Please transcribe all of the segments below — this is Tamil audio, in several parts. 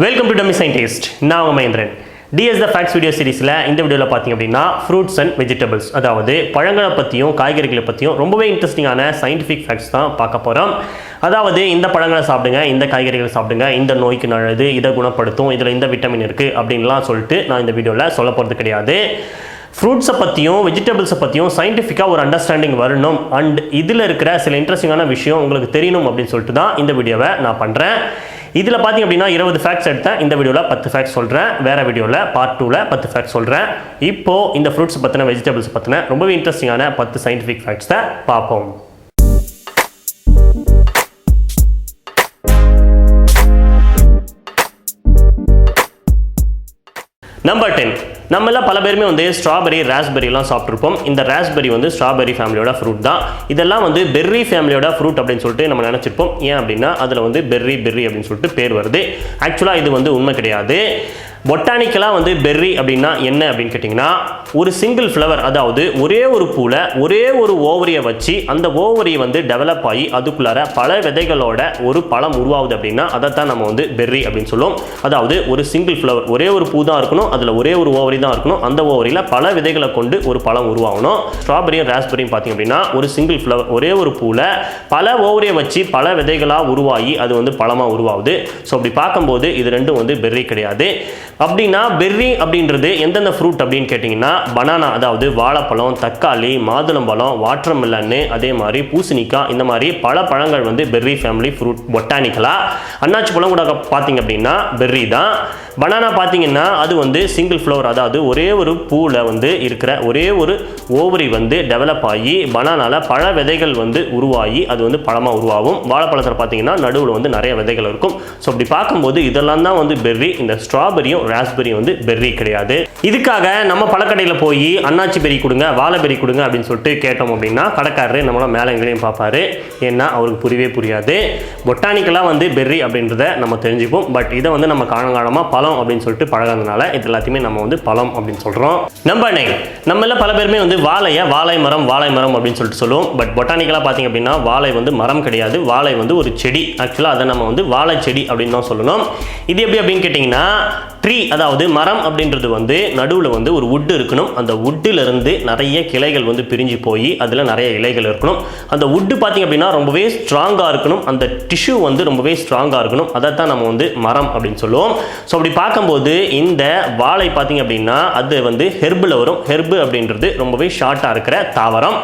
Welcome to dummyscientist. நான் உங்க மகேந்திரன். DSfacts வீடியோ சீரிஸ்ல இந்த வீடியோல பாத்தீங்க அப்படின்னா ஃப்ரூட்ஸ் அண்ட் வெஜிடபிள்ஸ், அதாவது பழங்களை பத்தியும் காய்கறிகளை பத்தியும் ரொம்பவே இன்ட்ரெஸ்டிங்கான சயின்டிஃபிக் ஃபேக்ட்ஸ் தான் பார்க்க போறோம். அதாவது இந்த பழங்களை சாப்பிடுங்க, இந்த காய்கறிகளை சாப்பிடுங்க, இந்த நோய்க்கு நல்லது, இதை குணப்படுத்தும், இதுல இந்த விட்டமின் இருக்கு அப்படின்லாம் சொல்லிட்டு நான் இந்த வீடியோல சொல்ல போறது கிடையாது. ஃப்ரூட்ஸை பற்றியும் வெஜிடபிள்ஸை பற்றியும் சயின்டிஃபிக்காக ஒரு அண்டர்ஸ்டாண்டிங் வரணும் அண்ட் இதில் இருக்கிற சில இன்ட்ரெஸ்டிங்கான விஷயம் உங்களுக்கு தெரியணும் அப்படின்னு சொல்லிட்டு தான் இந்த வீடியோவை நான் பண்ணுறேன். இதில் பார்த்தீங்க அப்படின்னா 20 ஃபேக்ட்ஸ் எடுத்தேன். இந்த வீடியோவில் 10 ஃபேக்ட்ஸ் சொல்கிறேன். வேறு வீடியோவில் பார்ட் 2ல் 10 ஃபேக்ட்ஸ் சொல்கிறேன். இப்போது இந்த ஃப்ரூட்ஸ் பற்றின வெஜிடபிள்ஸ் பற்றின ரொம்பவே இன்ட்ரெஸ்டிங்கான 10 சயின்டிஃபிக் ஃபேக்ட்ஸை பார்ப்போம். நம்பர் 10. நம்மள பல பேருமே வந்து ஸ்ட்ராபெரி ராஸ்பெரிலாம் சாப்பிட்ருப்போம். இந்த ராஸ்பெரி வந்து ஸ்ட்ராபெரி ஃபேமிலியோட ஃப்ரூட் தான். இதெல்லாம் வந்து பெர்ரி ஃபேமிலியோட ஃப்ரூட் அப்படின்னு சொல்லிட்டு நம்ம நினச்சிருப்போம். ஏன் அப்படின்னா அதில் வந்து பெர்ரி அப்படின்னு சொல்லிட்டு பேர் வருது. ஆக்சுவலாக இது வந்து உண்மை கிடையாது. பொட்டானிக்கலாக வந்து பெர்ரி அப்படின்னா என்ன அப்படின்னு கேட்டிங்கன்னா, ஒரு சிங்கிள் ஃப்ளவர், அதாவது ஒரே ஒரு பூவில் ஒரே ஒரு ஓவரியை வச்சு அந்த ஓவரி வந்து டெவலப் ஆகி அதுக்குள்ளார பல விதைகளோட ஒரு பழம் உருவாகுது அப்படின்னா அதைத்தான் நம்ம வந்து பெர்ரி அப்படின்னு சொல்லுவோம். அதாவது ஒரு சிங்கிள் ஃப்ளவர், ஒரே ஒரு பூ தான் இருக்கணும், அதில் ஒரே ஒரு ஓவரி தான் இருக்கணும், அந்த ஓவரியில் பல விதைகளை கொண்டு ஒரு பழம் உருவாகணும். ஸ்ட்ராபெரியும் ராஸ்பெரியும் பார்த்தீங்க அப்படின்னா ஒரு சிங்கிள் ஃப்ளவர், ஒரே ஒரு பூவில் பல ஓவரியை வச்சு பல விதைகளாக உருவாகி அது வந்து பழமாக உருவாகுது. ஸோ அப்படி பார்க்கும்போது இது ரெண்டும் வந்து பெர்ரி கிடையாது. அப்படின்னா பெர்ரி அப்படின்றது எந்தெந்த ஃப்ரூட் அப்படின்னு கேட்டிங்கன்னா, பனானா, அதாவது வாழைப்பழம், தக்காளி, மாதுளம்பழம், வாட்டர்மெலன், அதே மாதிரி பூசணிக்காய், இந்த மாதிரி பல பழங்கள் வந்து பெர்ரி ஃபேமிலி ஃப்ரூட் பொட்டானிக்கலாக. அன்னாச்சி பழம் கூட பார்த்தீங்க அப்படின்னா பெர்ரி தான். பனானா பார்த்தீங்கன்னா அது வந்து சிங்கிள் ஃப்ளவர், அதாவது ஒரே ஒரு பூவில் வந்து இருக்கிற ஒரே ஒரு ஓவரி வந்து டெவலப் ஆகி பனானாவில் பல விதைகள் வந்து உருவாகி அது வந்து பழமாக உருவாகும். வாழைப்பழத்தில் பார்த்தீங்கன்னா நடுவில் வந்து நிறைய விதைகள் இருக்கும். ஸோ அப்படி பார்க்கும்போது இதெல்லாம் தான் வந்து பெர்ரி. இந்த ஸ்ட்ராபெரியும் ராஸ்பெரி வந்து பெர்ரி கிடையாது. இதுக்காக நம்ம பழக்கடையில் போய் அன்னாச்சி பெரி கொடுங்க, வாழைபெரி கொடுங்க அப்படின்னு சொல்லிட்டு கேட்டோம் அப்படின்னா கடைக்காரரு நம்மள மேலே எங்களையும் பார்ப்பாரு. ஏன்னா அவருக்கு புரியவே புரியாது. பொட்டானிக்கலாக வந்து பெர்ரி அப்படின்றத நம்ம தெரிஞ்சுப்போம். பட் இதை வந்து நம்ம காலங்காலமாக பழம் அப்படின்னு சொல்லிட்டு பழகிறதுனால இது எல்லாத்தையுமே நம்ம வந்து பழம் அப்படின்னு சொல்கிறோம். நம்பர் 9. நம்மள பல பேருமே வந்து வாழை மரம் அப்படின்னு சொல்லிட்டு சொல்லுவோம். பட் பொட்டானிக்கலாக பார்த்தீங்க அப்படின்னா வாழை வந்து மரம் கிடையாது, வாழை வந்து ஒரு செடி. ஆக்சுவலாக அதை நம்ம வந்து வாழை செடி அப்படின்னு தான் சொல்லணும். இது எப்படி அப்படின்னு கேட்டிங்கன்னா, ட்ரீ, அதாவது மரம் அப்படின்றது வந்து நடுவில் வந்து ஒரு வுட்டு இருக்கணும். அந்த வுட்டிலிருந்து நிறைய கிளைகள் வந்து பிரிஞ்சு போய் அதில் நிறைய இலைகள் இருக்கணும். அந்த வுட்டு பார்த்திங்க அப்படின்னா ரொம்பவே ஸ்ட்ராங்காக இருக்கணும். அந்த டிஷ்யூ வந்து ரொம்பவே ஸ்ட்ராங்காக இருக்கணும். அதை தான் நம்ம வந்து மரம் அப்படின்னு சொல்லுவோம். ஸோ அப்படி பார்க்கும்போது இந்த வாழை பார்த்திங்க அப்படின்னா அது வந்து ஹெர்பில் வரும். ஹெர்பு அப்படின்றது ரொம்பவே ஷார்ட்டாக இருக்கிற தாவரம்.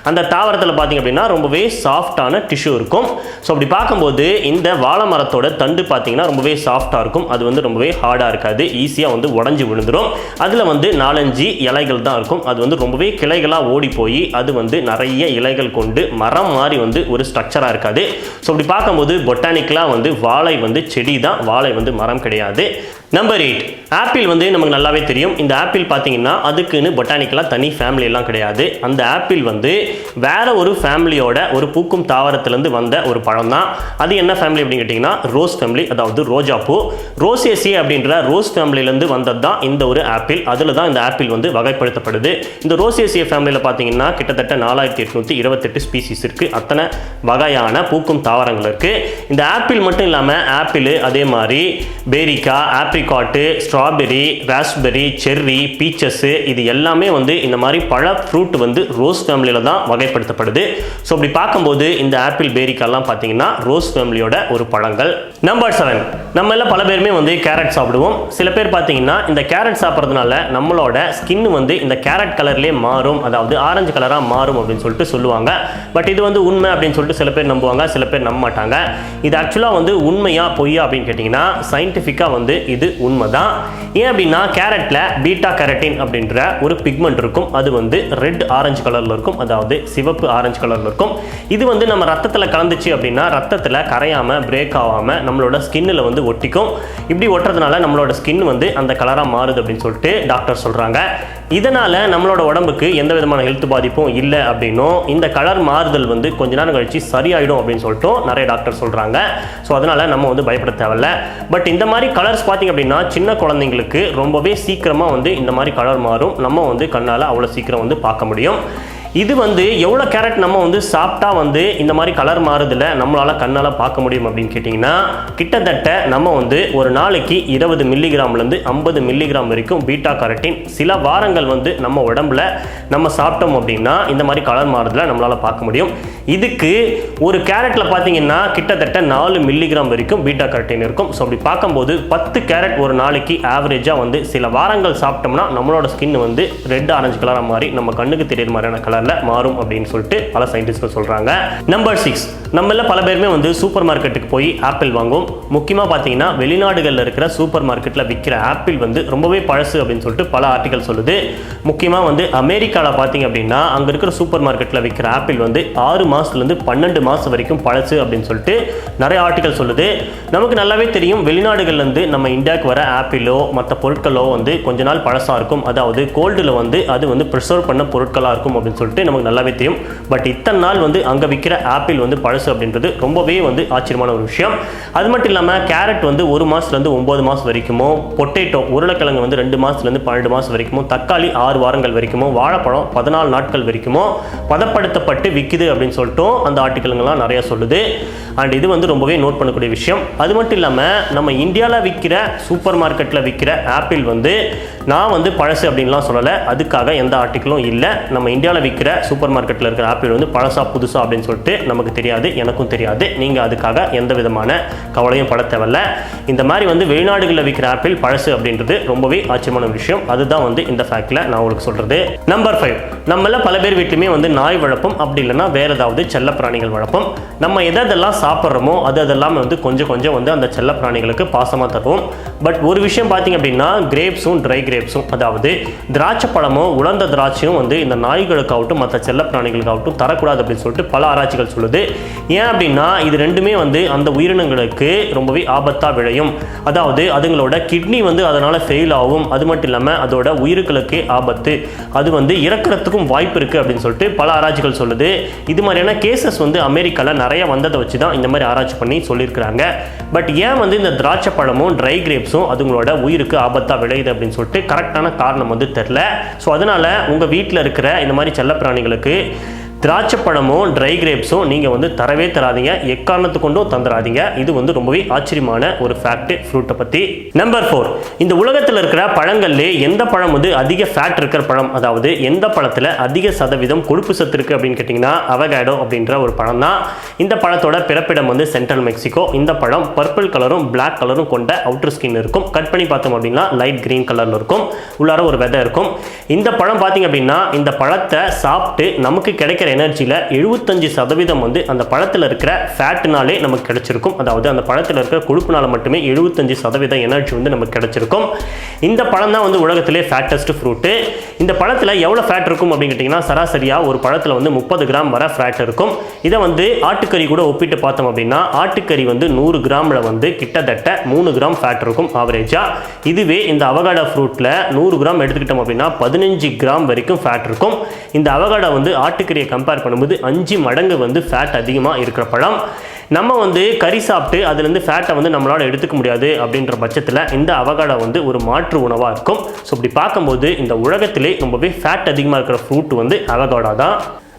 அந்த தாவரத்தில் பார்த்திங்க அப்படின்னா ரொம்பவே சாஃப்டான டிஷ்யூ இருக்கும். ஸோ அப்படி பார்க்கும்போது இந்த வாழை மரத்தோட தண்டு பார்த்திங்கன்னா ரொம்பவே சாஃப்டாக இருக்கும். அது வந்து ரொம்பவே ஹார்டாக இருக்காது, ஈஸியாக வந்து உடஞ்சி விழுந்துடும். அதில் வந்து 4-5 இலைகள் தான் இருக்கும். அது வந்து ரொம்பவே கிளைகளாக ஓடி போய் அது வந்து நிறைய இலைகள் கொண்டு மரம் மாதிரி வந்து ஒரு ஸ்ட்ரக்சராக இருக்காது. ஸோ அப்படி பார்க்கும்போது பொட்டானிக்கலாக வந்து வாழை வந்து செடி தான், வாழை வந்து மரம் கிடையாது. நம்பர் 8. ஆப்பிள் வந்து நமக்கு நல்லாவே தெரியும். இந்த ஆப்பிள் பார்த்தீங்கன்னா அதுக்குன்னு பொட்டானிக்கலாக தனி ஃபேமிலி எல்லாம் கிடையாது. அந்த ஆப்பிள் வந்து வேற ஒரு ஃபேமிலியோட ஒரு பூக்கும் தாவரத்திலேருந்து வந்த ஒரு பழம் தான். அது என்ன ஃபேமிலி அப்படின்னு கேட்டிங்கன்னா ரோஸ் ஃபேமிலி, அதாவது ரோஜா பூ. ரோசேசி அப்படின்ற ரோஸ் ஃபேமிலியிலேருந்து வந்தது தான் இந்த ஒரு ஆப்பிள். அதில் தான் இந்த ஆப்பிள் வந்து வகைப்படுத்தப்படுது. இந்த ரோசேசிய ஃபேமிலியில் பார்த்தீங்கன்னா கிட்டத்தட்ட 4828 ஸ்பீசிஸ் இருக்குது. அத்தனை வகையான பூக்கும் தாவரங்கள் இருக்குது. இந்த ஆப்பிள் மட்டும் இல்லாமல் ஆப்பிள், அதே மாதிரி பேரிக்காய், apricot, strawberry, raspberry, cherry, beaches, இது எல்லாமே வந்து இந்த மாதிரி பழ ஃப்ரூட் வந்து ரோஸ் ஃபேமிலியில் தான் வகைப்படுத்தப்படுது. ஸோ அப்படி பார்க்கும்போது இந்த ஆப்பிள், பேரிக்காலாம் பார்த்தீங்கன்னா ரோஸ் ஃபேமிலியோட ஒரு பழங்கள். நம்பர் 7. நம்ம எல்லாம் பல பேருமே வந்து கேரட் சாப்பிடுவோம். சில பேர் பார்த்தீங்கன்னா இந்த கேரட் சாப்பிட்றதுனால நம்மளோட ஸ்கின் வந்து இந்த கேரட் கலர்லேயே மாறும், அதாவது ஆரஞ்சு கலராக மாறும் அப்படின்னு சொல்லிட்டு சொல்லுவாங்க. பட் இது வந்து உண்மை அப்படின்னு சொல்லிட்டு சில பேர் நம்புவாங்க, சில பேர் நம்ப மாட்டாங்க. இது ஆக்சுவலாக வந்து உண்மையா பொய்யா அப்படின்னு கேட்டிங்கன்னா சயின்டிஃபிக்காக வந்து இது உண்மைதான். ஏன் அப்படின்னா கேரட்டில் பீட்டா கேரட்டின் அப்படின்ற ஒரு பிக்மெண்ட் இருக்கும். அது வந்து ரெட் ஆரஞ்சு கலரில் இருக்கும், அதாவது சிவப்பு ஆரஞ்சு கலரில் இருக்கும். இது வந்து நம்ம ரத்தத்தில் கலந்துச்சு அப்படின்னா ரத்தத்தில் கரையாமல் பிரேக் ஆகாமல் நம்மளோட ஸ்கின்னில் வந்து ஒட்டிக்கும். இப்படி ஒட்டுறதுனால நம்மளோட ஸ்கின் வந்து அந்த கலராக மாறுது அப்படின்னு சொல்லிட்டு டாக்டர் சொல்கிறாங்க. இதனால் நம்மளோட உடம்புக்கு எந்த விதமான ஹெல்த் பாதிப்பும் இல்லை அப்படின்னும், இந்த கலர் மாறுதல் வந்து கொஞ்ச நேரம் கழிச்சு சரியாயிடும் அப்படின்னு சொல்லிட்டு நிறைய டாக்டர் சொல்கிறாங்க. ஸோ அதனால் நம்ம வந்து பயப்பட தேவையில்ல. பட் இந்த மாதிரி கலர்ஸ் பார்த்திங்க அப்படின்னா சின்ன குழந்தைங்களுக்கு ரொம்பவே சீக்கிரமாக வந்து இந்த மாதிரி கலர் மாறும். நம்ம வந்து கண்ணால் அவ்வளோ சீக்கிரம் வந்து பார்க்க முடியும். இது வந்து எவ்வளோ கேரட் நம்ம வந்து சாப்பிட்டா வந்து இந்த மாதிரி கலர் மாறுதில்ல நம்மளால் கண்ணால் பார்க்க முடியும் அப்படின்னு கேட்டிங்கன்னா, கிட்டத்தட்ட நம்ம வந்து ஒரு நாளைக்கு 20 மில்லிகிராம்லேருந்து 50 மில்லிகிராம் வரைக்கும் பீட்டா கரோட்டின் சில வாரங்கள் வந்து நம்ம உடம்புல நம்ம சாப்பிட்டோம் அப்படின்னா இந்த மாதிரி கலர் மாறுதில்ல நம்மளால் பார்க்க முடியும். இதுக்கு ஒரு கேரட்டில் பார்த்தீங்கன்னா கிட்டத்தட்ட 4 மில்லிகிராம் வரைக்கும் பீட்டா கரோட்டின் இருக்கும். ஸோ அப்படி பார்க்கும்போது 10 கேரட் ஒரு நாளைக்கு ஆவரேஜாக வந்து சில வாரங்கள் சாப்பிட்டோம்னா நம்மளோட ஸ்கின் வந்து ரெட் ஆரஞ்சு கலராக மாறி நம்ம கண்ணுக்கு தெரியுற மாதிரியான கலரில் மாறும் அப்படின்னு சொல்லிட்டு பல சயின்டிஸ்ட்கள் சொல்கிறாங்க. நம்பர் 6, நம்மள பல பேருமே வந்து சூப்பர் மார்க்கெட்டுக்கு போய் ஆப்பிள் வாங்குவோம். முக்கியமாக பார்த்தீங்கன்னா வெளிநாடுகளில் இருக்கிற சூப்பர் மார்க்கெட்டில் விற்கிற ஆப்பிள் வந்து ரொம்பவே பழசு அப்படின்னு சொல்லிட்டு பல ஆர்டிகல் சொல்லுது. முக்கியமாக வந்து அமெரிக்காவில் பார்த்தீங்க அப்படின்னா அங்கே இருக்கிற சூப்பர் மார்க்கெட்டில் விற்கிற ஆப்பிள் வந்து 6 மாதத்துலேருந்து 12 மாதம் வரைக்கும் பழசு அப்படின்னு சொல்லிட்டு நிறைய ஆர்டிகல் சொல்லுது. நமக்கு நல்லாவே தெரியும் வெளிநாடுகள்லேருந்து நம்ம இந்தியாவுக்கு வர ஆப்பிளோ மற்ற பொருட்களோ வந்து கொஞ்ச நாள் பழசாக இருக்கும். அதாவது கோல்டில் வந்து அது வந்து ப்ரிசர்வ் பண்ண பொருட்களாக இருக்கும் அப்படின்னு சொல்லிட்டு நமக்கு நல்லாவே தெரியும். பட் இத்தனை நாள் வந்து அங்கே விற்கிற ஆப்பிள் வந்து பழசு அப்படின்றது ரொம்பவே வந்து ஆச்சரியமான ஒரு விஷயம். அது மட்டும் இல்லாமல் கேரட் வந்து 1 மாதத்துலேருந்து 9 மாதம் வரைக்குமோ, பொட்டேட்டோ உருளைக்கிழங்கு வந்து 2 மாதத்துலேருந்து 12 மாதம் வரைக்குமோ, தக்காளி 6 வாரங்கள் வரைக்குமோ, வாழைப்பழம் 14 நாட்கள் வரைக்குமோ பதப்படுத்தப்பட்டு விற்குது அப்படின்னு சொல்லிட்டு அந்த ஆர்டிக்கலுங்கெல்லாம் நிறைய சொல்லுது. அண்ட் இது வந்து ரொம்பவே நோட் பண்ணக்கூடிய விஷயம். அது மட்டும் இல்லாமல் நம்ம இந்தியாவில் விற்கிற சூப்பர் மார்க்கெட்டில் விற்கிற ஆப்பிள் வந்து நான் வந்து பழசு அப்படின்லாம் சொல்லலை. அதுக்காக எந்த ஆர்டிக்கலும் இல்லை. நம்ம இந்தியாவில் விற்கிற சூப்பர் மார்க்கெட்டில் இருக்கிற ஆப்பிள் வந்து பழசா புதுசா அப்படின்னு சொல்லிட்டு நமக்கு தெரியாது, எனக்கும் தெரியாது. நீங்கள் அதுக்காக எந்த விதமான கவலையும் பட தேவையில்ல. இந்த மாதிரி வந்து வெளிநாடுகளில் விற்கிற ஆப்பிள் பழசு அப்படின்றது ரொம்பவே ஆச்சரியமான விஷயம். அதுதான் வந்து இந்த ஃபேக்டில் நான் உங்களுக்கு சொல்கிறது. நம்பர் 5, நம்மள பல பேர் வீட்லையுமே வந்து நாய் வளர்ப்போம், அப்படி இல்லைன்னா வேறு ஏதாவது செல்ல பிராணிகள் வளர்ப்போம். நம்ம எதெல்லாம் சாப்பிட்றோமோ அதெல்லாம் வந்து கொஞ்சம் கொஞ்சம் வந்து அந்த செல்ல பிராணிகளுக்கு பாசமாக தருவோம். பட் ஒரு விஷயம் பார்த்தீங்க அப்படின்னா கிரேப்ஸும் ட்ரை கிரேப்ஸும், அதாவது திராட்சை பழமும் உலர்ந்த திராட்சையும் வந்து இந்த நாய்களுக்காகட்டும் மற்ற செல்ல பிராணிகளுக்காகட்டும் தரக்கூடாது அப்படின்னு சொல்லிட்டு பல ஆராய்ச்சிகள் சொல்லுது. ஏன் அப்படின்னா இது ரெண்டுமே வந்து அந்த உயிரினங்களுக்கு ரொம்பவே ஆபத்தாக விளையும். அதாவது அதுங்களோட கிட்னி வந்து அதனால் ஃபெயில் ஆகும். அது மட்டும் இல்லாமல் அதோட உயிருக்களுக்கே ஆபத்து, அது வந்து இறக்கிறதுக்கும் வாய்ப்பு இருக்குது அப்படின்னு சொல்லிட்டு பல ஆராய்ச்சிகள் சொல்லுது. இது மாதிரியான கேசஸ் வந்து அமெரிக்காவில் நிறைய வந்ததை வச்சு தான் இந்த மாதிரி ஆராய்ச்சி பண்ணி சொல்லியிருக்கிறாங்க. பட் ஏன் வந்து இந்த திராட்சை பழமும் ட்ரை கிரேப்ஸும் அதுங்களோட உயிருக்கு ஆபத்தாக விளையுது அப்படின்னு சொல்லிட்டு கரெக்டான காரணம் வந்து தெரில. ஸோ அதனால் உங்கள் வீட்டில் இருக்கிற இந்த மாதிரி செல்லப்பிராணிகளுக்கு திராட்சை பழமும் ட்ரை கிரேப்ஸும் நீங்கள் வந்து தரவே தராதீங்க, எக்காரணத்து கொண்டும் தந்துடாதீங்க. இது வந்து ரொம்பவே ஆச்சரியமான ஒரு ஃபேக்ட் ஃப்ரூட்டை பற்றி. நம்பர் 4, இந்த உலகத்தில் இருக்கிற பழங்கள்லே எந்த பழம் வந்து அதிக ஃபேட் இருக்கிற பழம், அதாவது எந்த பழத்தில் அதிக சதவீதம் கொழுப்பு சத்து இருக்குது அப்படின்னு கேட்டிங்கன்னா அவகாடோ அப்படின்ற ஒரு பழம் தான். இந்த பழத்தோட பிறப்பிடம் வந்து சென்ட்ரல் மெக்சிகோ. இந்த பழம் பர்பிள் கலரும் பிளாக் கலரும் கொண்ட அவுட்டர் ஸ்கின் இருக்கும். கட் பண்ணி பார்த்தோம் அப்படின்னா லைட் கிரீன் கலரில் இருக்கும். உள்ளார ஒரு விதை இருக்கும். இந்த பழம் பார்த்தீங்க அப்படின்னா இந்த பழத்தை சாப்பிட்டு நமக்கு கிடைக்கிற எனர்ஜியில் 75% வந்து அந்த பழத்தில் இருக்கிற ஃபேட்னாலே நமக்கு கிடைச்சிருக்கும். அதாவது அந்த பழத்தில் இருக்கிற கொழுப்புனால மட்டுமே 75% எனர்ஜி வந்து நமக்கு கிடைச்சிருக்கும். இந்த பழம் தான் வந்து உலகத்திலே ஃபேட்டஸ்ட் ஃப்ரூட்டு. இந்த பழத்தில் எவ்வளோ ஃபேட் இருக்கும் அப்படின்னு கேட்டிங்கன்னா சராசரியாக ஒரு பழத்தில் வந்து 30 கிராம் வர ஃபேட் இருக்கும். இதை வந்து ஆட்டுக்கறி கூட ஒப்பிட்டு பார்த்தோம் அப்படின்னா ஆட்டுக்கறி வந்து 100 கிராமில் வந்து கிட்டத்தட்ட 3 கிராம் ஃபேட் இருக்கும் ஆவரேஜாக. இதுவே இந்த அவகாடோ ஃப்ரூட்டில் 100 கிராம் எடுத்துக்கிட்டோம் அப்படின்னா 15 கிராம் வரைக்கும் ஃபேட் இருக்கும். இந்த அவகாடோ வந்து ஆட்டுக்கறியை கம்பேர் பண்ணும்போது 5 மடங்கு வந்து ஃபேட் அதிகமாக இருக்கிற பழம். நம்ம வந்து கறி சாப்பிட்டு அதுலேருந்து ஃபேட்டை வந்து நம்மளால் எடுத்துக்க முடியாது அப்படின்ற பட்சத்தில் இந்த அவகாடோ வந்து ஒரு மாற்று உணவாக இருக்கும். ஸோ இப்படி பார்க்கும்போது இந்த உலகத்திலே ரொம்பவே ஃபேட் அதிகமாக இருக்கிற ஃப்ரூட் வந்து அவகாடோ தான்.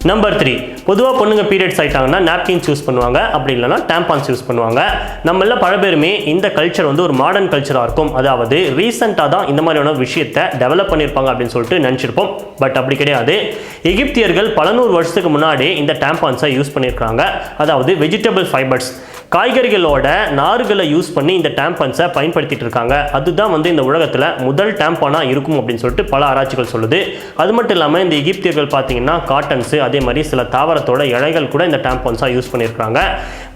நம்பர் 3, பொதுவாக பொண்ணுங்க பீரியட்ஸ் ஆகிட்டாங்கன்னா நாப்கின்ஸ் யூஸ் பண்ணுவாங்க, அப்படி இல்லைனா டேம்பான்ஸ் யூஸ் பண்ணுவாங்க. நம்மள பல பேருமே இந்த கல்ச்சர் வந்து ஒரு மாடர்ன் கல்ச்சராக இருக்கும். அதாவது ரீசெண்டாக தான் இந்த மாதிரியான விஷயத்தை டெவலப் பண்ணியிருப்பாங்க அப்படின்னு சொல்லிட்டு நினச்சிருப்போம். பட் அப்படி கிடையாது. எகிப்தியர்கள் பல 100 வருஷத்துக்கு முன்னாடி இந்த டேம்பான்ஸை யூஸ் பண்ணியிருக்காங்க. அதாவது வெஜிடபிள் ஃபைபர்ஸ், காய்கறிகளோட நார்களை யூஸ் பண்ணி இந்த டேம்பன்ஸை பயன்படுத்திட்டு இருக்காங்க. அதுதான் வந்து இந்த உலகத்தில் முதல் டேம்பானா இருக்கும் அப்படின்னு சொல்லிட்டு பல ஆராய்ச்சிகள் சொல்லுது. அது மட்டும் இல்லாமல் இந்த எகிப்தியர்கள் பார்த்தீங்கன்னா காட்டன்ஸு அதே மாதிரி சில தாவரத்தோட இலைகள் கூட இந்த டேம்பன்ஸாக யூஸ் பண்ணியிருக்காங்க.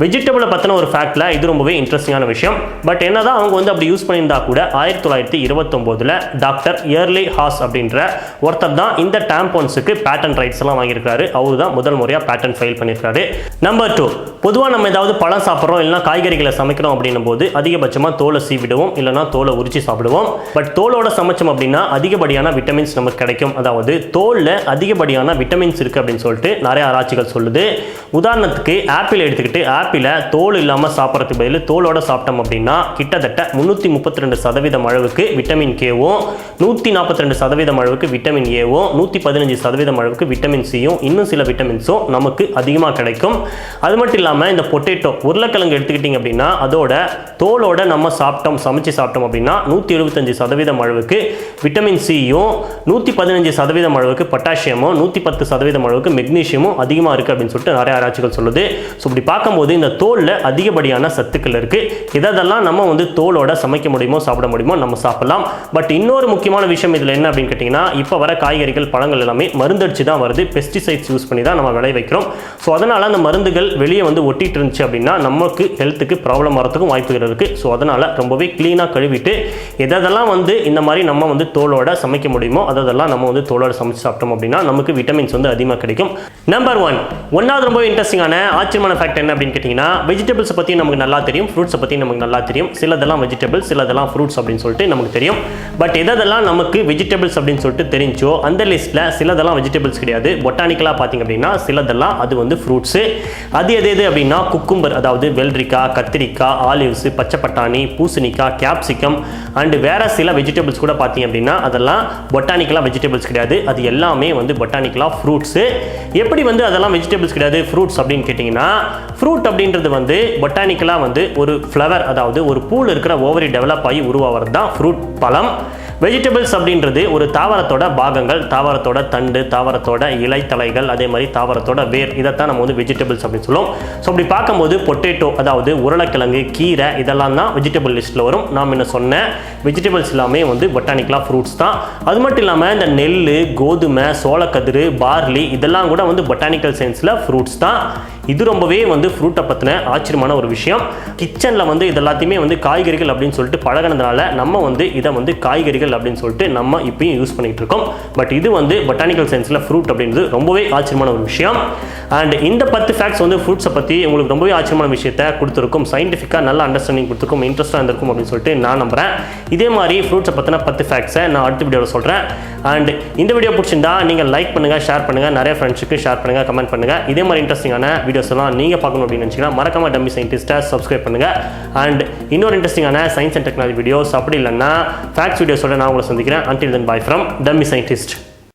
வெஜிடபிளை பற்றின ஒரு ஃபேக்டில் இது ரொம்பவே இன்ட்ரெஸ்டிங்கான விஷயம். பட் என்னதான் அவங்க வந்து அப்படி யூஸ் பண்ணியிருந்தா கூட 1929 டாக்டர் இயர்லி ஹாஸ் அப்படின்ற ஒருத்தர் தான் இந்த டேம்பன்ஸுக்கு பேட்டன் ரைட்ஸ் எல்லாம் வாங்கியிருக்காரு. அவர் தான் முதல் முறையாக பேட்டன் ஃபைல் பண்ணியிருக்காரு. நம்பர் 2, பொதுவாக நம்ம ஏதாவது பழம் சாப்பிட்றோம் இல்லைனா காய்கறிகளை சமைக்கிறோம் அப்படின்னும் போது அதிகபட்சமாக தோலை சீவிடுவோம், இல்லைனா தோலை உரிச்சு சாப்பிடுவோம். பட் தோலோட சமைச்சோம் அப்படின்னா அதிகப்படியான விட்டமின்ஸ் நமக்கு கிடைக்கும். அதாவது தோலில் அதிகப்படியான விட்டமின்ஸ் இருக்குது அப்படின்னு சொல்லிட்டு நிறைய ஆராய்ச்சிகள் சொல்லுது. உதாரணத்துக்கு ஆப்பிள் எடுத்துக்கிட்டு ஆப்பிளை தோல் இல்லாமல் சாப்பிட்றதுக்கு பதில் தோலோட சாப்பிட்டோம் அப்படின்னா கிட்டத்தட்ட 332% அளவுக்கு விட்டமின் கேவும் 142% அளவுக்கு விட்டமின் ஏவும் 115% அளவுக்கு விட்டமின் சியும் இன்னும் சில விட்டமின்ஸும் நமக்கு அதிகமாக கிடைக்கும். அது மட்டும் இல்லாமல் இந்த பொட்டேட்டோ உருளைக்கிழங்கு எடுத்துக்கிட்டிங்க அப்படின்னா அதோட தோலோட நம்ம சமைச்சு சாப்பிட்டோம் அப்படின்னா 175% அளவுக்கு விட்டமின் சியும் 115% அளவுக்கு பொட்டாசியமும் 110% அளவுக்கு மெக்னீஷியமும் அதிகமாக இருக்குது அப்படின்னு சொல்லிட்டு நிறைய ஆராய்ச்சிகள் சொல்லுது. ஸோ இப்படி பார்க்கும்போது இந்த தோலில் அதிகப்படியான சத்துக்கள் இருக்குது. இதெல்லாம் நம்ம வந்து தோலோட சமைக்க முடியுமோ சாப்பிட முடியுமோ நம்ம சாப்பிடலாம். பட் இன்னொரு முக்கியமான விஷயம் இதில் என்ன அப்படின்னு கேட்டிங்கன்னா இப்போ வர காய்கறிகள் பழங்கள் எல்லாமே மருந்தடிச்சு தான் வருது. பெஸ்டிசைட்ஸ் யூஸ் பண்ணி தான் நம்ம விளை வைக்கிறோம். ஸோ அதனால் அந்த மருந்துகள் வெளியே வந்து ஒட்டிட்டு இருந்துச்சு அப்படின்னா நமக்கு ஹெல்த்துக்கு ப்ராப்ளம் வரதுக்கும் வாய்ப்புகள் இருக்குது. ஸோ அதனால் ரொம்பவே க்ளீனாக கழுவிட்டு எதெல்லாம் வந்து இந்த மாதிரி நம்ம வந்து தோலோட சமைக்க முடியுமோ அதெல்லாம் நம்ம வந்து தோலோட சமைச்சு சாப்பிட்டோம் அப்படின்னா நமக்கு விட்டமின்ஸ் வந்து அதிகமாக கிடைக்கும். நம்பர் 1 ஒன்றாவது ரொம்ப இன்ட்ரெஸ்டிங்கான ஆச்சரியமான ஃபேக்ட் என்ன அப்படின்னு கேட்டிங்கன்னா வெஜிடபிள்ஸை பற்றி நமக்கு நல்லா தெரியும், ஃப்ரூட்ஸை பற்றி நமக்கு நல்லா தெரியும். சிலதெல்லாம் வெஜிடபிள்ஸ் சிலதெல்லாம் ஃப்ரூட்ஸ் அப்படின்னு சொல்லிட்டு நமக்கு தெரியும். பட் எதெல்லாம் நமக்கு வெஜிடபிள்ஸ் அப்படின்னு சொல்லிட்டு தெரிஞ்சோ அந்த லிஸ்ட்டில் சிலதெல்லாம் வெஜிடபிள்ஸ் கிடையாது. பொட்டானிக்கலாக பார்த்திங்க அப்படின்னா சிலதெல்லாம் அது வந்து ஃப்ரூட்ஸு. அது எது அப்படின்னா குக்கும்பர், அதாவது வெள்ளரிக்காய், கத்திரிக்காய், ஆலிவ்ஸ், பச்சை பட்டாணி, பூசணிக்காய், கேப்சிகம் அண்ட் வேறு சில வெஜிடபிள்ஸ் கூட பார்த்திங்க அப்படின்னா அதெல்லாம் பொட்டானிக்கலாக வெஜிடபிள்ஸ் கிடையாது. அது எல்லாமே வந்து பொட்டானிக்கலாக ஃப்ரூட்ஸு. எப்படி வந்து அதெல்லாம் வெஜிடபிள்ஸ் கிடையாது ஃப்ரூட்ஸ் அப்படின்னு கேட்டிங்கன்னா ஃப்ரூட் அப்படின்றது வந்து பொட்டானிக்கலாக வந்து ஒரு ஃப்ளவர், அதாவது ஒரு பூவில் இருக்கிற ஓவரி டெவலப் ஆகி உருவாகிறது தான் ஃப்ரூட், பழம். வெஜிடபிள்ஸ் அப்படின்றது ஒரு தாவரத்தோட பாகங்கள், தாவரத்தோட தண்டு, தாவரத்தோட இலை தலைகள், அதே மாதிரி தாவரத்தோட வேர், இதைத்தான் நம்ம வந்து வெஜிடபிள்ஸ் அப்படின்னு சொல்லுவோம். ஸோ அப்படி பார்க்கும்போது பொட்டேட்டோ, அதாவது உருளைக்கிழங்கு, கீரை, இதெல்லாம் தான் வெஜிடபிள் லிஸ்ட்டில் வரும். நாம் என்ன சொன்ன வெஜிடபிள்ஸ் எல்லாமே வந்து பொட்டானிக்கலாக ஃப்ரூட்ஸ் தான். அது மட்டும் இல்லாமல் இந்த நெல், கோதுமை, சோளக்கதிர், பார்லி இதெல்லாம் கூட வந்து பொட்டானிக்கல் சயின்ஸில் ஃப்ரூட்ஸ் தான். இது ரொம்பவே வந்து ஃப்ரூட்டை பற்றின ஆச்சரியமான ஒரு விஷயம். கிச்சனில் வந்து இது எல்லாத்தையுமே வந்து காய்கறிகள் அப்படின்னு சொல்லிட்டு பழகினதுனால நம்ம வந்து இதை வந்து காய்கறிகள் அப்படின்னு சொல்லிட்டு நம்ம இப்பயும் யூஸ் பண்ணிகிட்டு இருக்கோம். பட் இது வந்து பொட்டானிக்கல் சயின்ஸில் ஃப்ரூட் அப்படின்றது ரொம்பவே ஆச்சரியமான ஒரு விஷயம். அண்ட் இந்த 10 ஃபேக்ட்ஸ் வந்து ஃப்ரூட்ஸை பற்றி உங்களுக்கு ரொம்பவே ஆச்சரியமான விஷயத்தை கொடுத்துருக்கும், சயின்டிஃபிக்காக நல்ல அண்டர்ஸ்டாண்டிங் கொடுத்துருக்கும், இன்ட்ரெஸ்ட்டாக இருந்திருக்கும் அப்படின்னு சொல்லிட்டு நான் நம்புகிறேன். இதே மாதிரி ஃப்ரூட்ஸை பற்றின 10 ஃபேக்ட்ஸை நான் அடுத்த வீடியோவில் சொல்கிறேன். அண்ட் இந்த வீடியோ பிடிச்சிருந்தா நீங்கள் லைக் பண்ணுங்கள், ஷேர் பண்ணுங்கள், நிறைய ஃப்ரெண்ட்ஸுக்கு ஷேர் பண்ணுங்கள், கமெண்ட் பண்ணுங்கள். இதே மாதிரி இன்ட்ரெஸ்டிங்கான வீடியோஸ் எல்லாம் நீங்கள் பார்க்கணும் அப்படின்னு நினச்சிங்கன்னா மறக்காம டம்மி சயின்டிஸ்ட்டை சப்ஸ்கிரைப் பண்ணுங்கள். அண்ட் இன்னொரு இன்ட்ரெஸ்டிங்கான சயின்ஸ் அண்ட் டெக்னாலஜி வீடியோஸ் அப்படி இல்லைன்னா ஃபேக்ட்ஸ் வீடியோஸோட நான் உங்களை சந்திக்கிறேன். Until then, bye from Dummy Scientist.